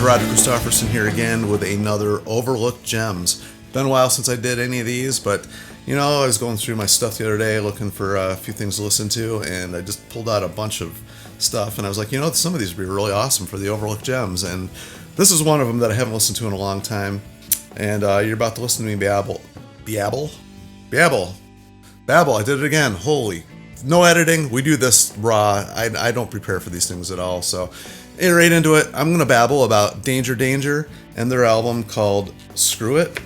Rod Christofferson here again with another Overlooked Gems. Been a while since I did any of these, but I was going through my stuff the other day looking for a few things to listen to, and I just pulled out a bunch of stuff, and I was like, some of these would be really awesome for the Overlooked Gems, and this is one of them that I haven't listened to in a long time, and you're about to listen to me babble. I did it again. Holy. No editing. We do this raw. I don't prepare for these things at all, so right into it. I'm going to babble about Danger Danger and their album called Screw It.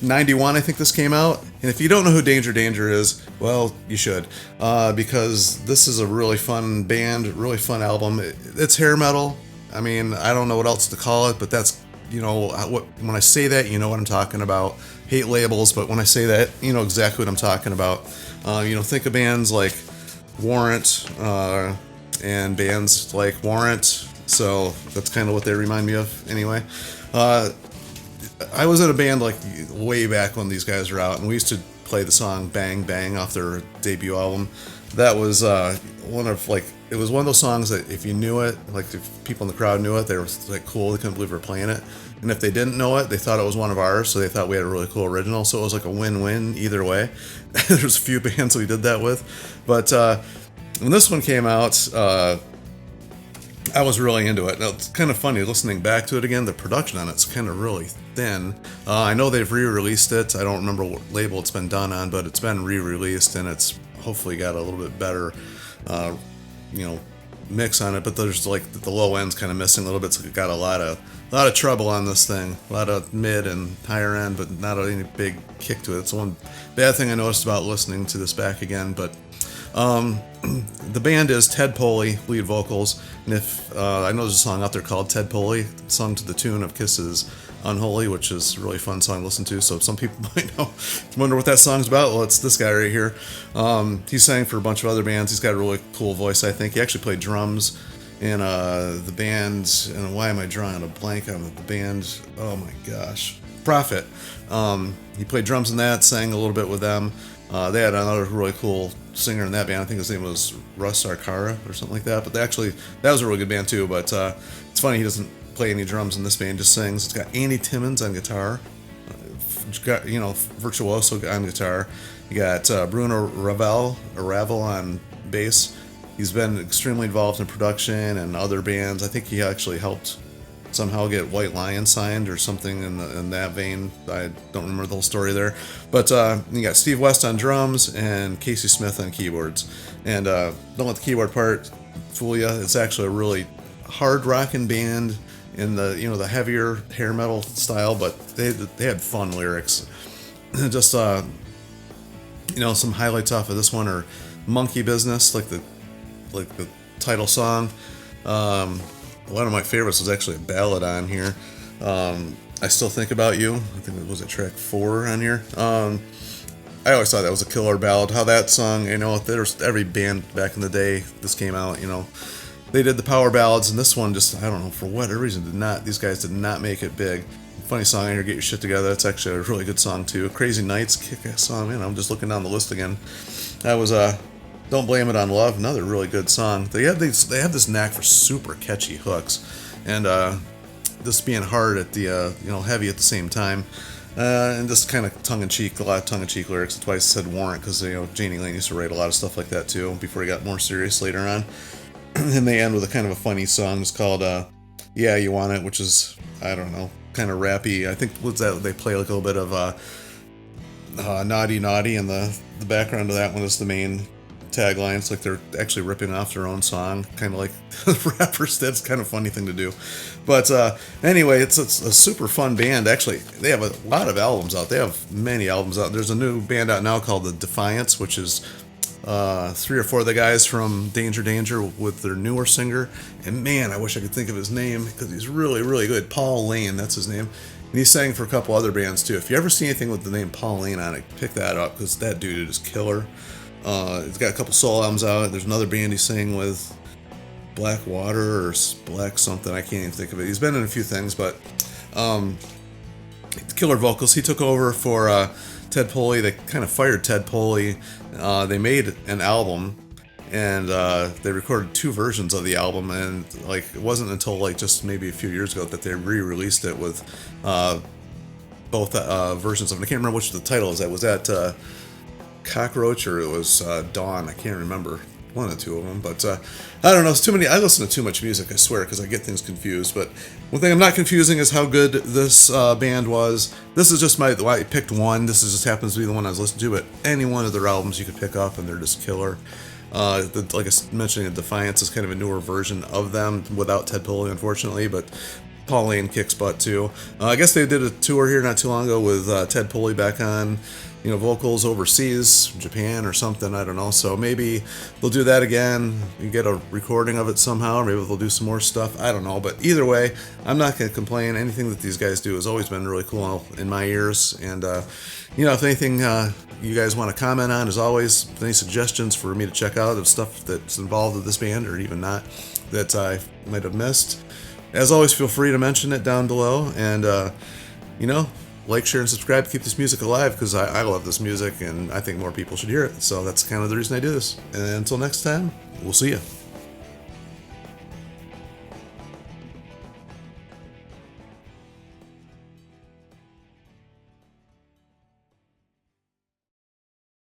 91, I think this came out. And if you don't know who Danger Danger is, well, you should. Because this is a really fun band, really fun album. It's hair metal. I mean, I don't know what else to call it, but that's, when I say that, you know what I'm talking about. Hate labels, but when I say that, you know exactly what I'm talking about. Think of bands like Warrant, and bands like Warrant, so that's kind of what they remind me of anyway. I was in a band like way back when these guys were out, and we used to play the song Bang Bang off their debut album. That was it was one of those songs that if you knew it, like if people in the crowd knew it, they were like cool, they couldn't believe we were playing it. And if they didn't know it, they thought it was one of ours, so they thought we had a really cool original, so it was like a win-win either way. There's a few bands we did that with, but when this one came out, I was really into it. Now, it's kind of funny listening back to it again. The production on it's kind of really thin. I know they've re-released it. I don't remember what label it's been done on, but it's been re-released, and it's hopefully got a little bit better, mix on it. But there's like the low end's kind of missing a little bit. So it got a lot of treble on this thing, a lot of mid and higher end, but not any big kick to it. It's one bad thing I noticed about listening to this back again, but. The band is Ted Poley, lead vocals, and if I know there's a song out there called Ted Poley, sung to the tune of Kiss's Unholy, which is a really fun song to listen to, so some people might wonder what that song's about. Well, it's this guy right here. He sang for a bunch of other bands. He's got a really cool voice, I think. He actually played drums in the band, and why am I drawing a blank on the band? Oh my gosh. Prophet. He played drums in that, sang a little bit with them. They had another really cool singer in that band. I think his name was Russ Arcara or something like that. But that was a really good band too. But it's funny, he doesn't play any drums in this band, just sings. It's got Andy Timmons on guitar, virtuoso on guitar. You got Bruno Ravel on bass. He's been extremely involved in production and other bands. I think he actually helped somehow get White Lion signed or something in that vein. I don't remember the whole story there. But you got Steve West on drums and Casey Smith on keyboards. And don't let the keyboard part fool you. It's actually a really hard rocking band in the heavier hair metal style, but they had fun lyrics. Just some highlights off of this one are Monkey Business, like the title song. One of my favorites was actually a ballad on here. I Still Think About You. I think it was track 4 on here. I always thought that was a killer ballad. How that song, there's every band back in the day this came out, they did the power ballads, and this one just, I don't know, for whatever reason, these guys did not make it big. Funny song on here, Get Your Shit Together. That's actually a really good song too. Crazy Nights, kick-ass song. Man, I'm just looking down the list again. That was Don't Blame It on Love, another really good song. They have this knack for super catchy hooks, and this being hard at the heavy at the same time, and just kind of tongue-in-cheek, a lot of tongue-in-cheek lyrics. That's why I said Warrant, because Janie Lane used to write a lot of stuff like that too before he got more serious later on. And they end with a kind of a funny song. It's called Yeah, You Want It, which is, I don't know, kind of rappy. I think they play like a little bit of Naughty Naughty in the background of that one is the main tagline. It's like they're actually ripping off their own song, kind of like rappers did. It's kind of a funny thing to do. But anyway, it's a super fun band. Actually, they have a lot of albums out. They have many albums out. There's a new band out now called The Defiance, which is 3 or 4 of the guys from Danger Danger with their newer singer. And man, I wish I could think of his name because he's really, really good. Paul Lane, that's his name. And he's sang for a couple other bands too. If you ever see anything with the name Paul Lane on it, pick that up because that dude is killer. He's got a couple soul albums out. There's another band he's sang with, Black Water or Black something. I can't even think of it. He's been in a few things, but killer vocals. He took over for Ted Poley. They kind of fired Ted Poley. They made an album and they recorded two versions of the album, and like it wasn't until like just maybe a few years ago that they re-released it with both versions of it. I can't remember which the title is. That was that Cockroach or it was Dawn. I can't remember. One of the two of them, but I don't know. It's too many. I listen to too much music, I swear, because I get things confused. But one thing I'm not confusing is how good this band was. This is just I picked one. This just happens to be the one I was listening to. But any one of their albums you could pick up, and they're just killer. Like I mentioned, Defiance is kind of a newer version of them without Ted Pulley, unfortunately, but Pauline kicks butt too. I guess they did a tour here not too long ago with Ted Pulley back on, vocals overseas, Japan or something. I don't know. So maybe they'll do that again. You get a recording of it somehow. Or maybe they'll do some more stuff. I don't know. But either way, I'm not going to complain. Anything that these guys do has always been really cool in my ears. And if anything you guys want to comment on, as always, any suggestions for me to check out of stuff that's involved with this band or even not that I might have missed, as always, feel free to mention it down below. And like, share, and subscribe to keep this music alive, because I love this music and I think more people should hear it. So that's kind of the reason I do this. And until next time, we'll see you.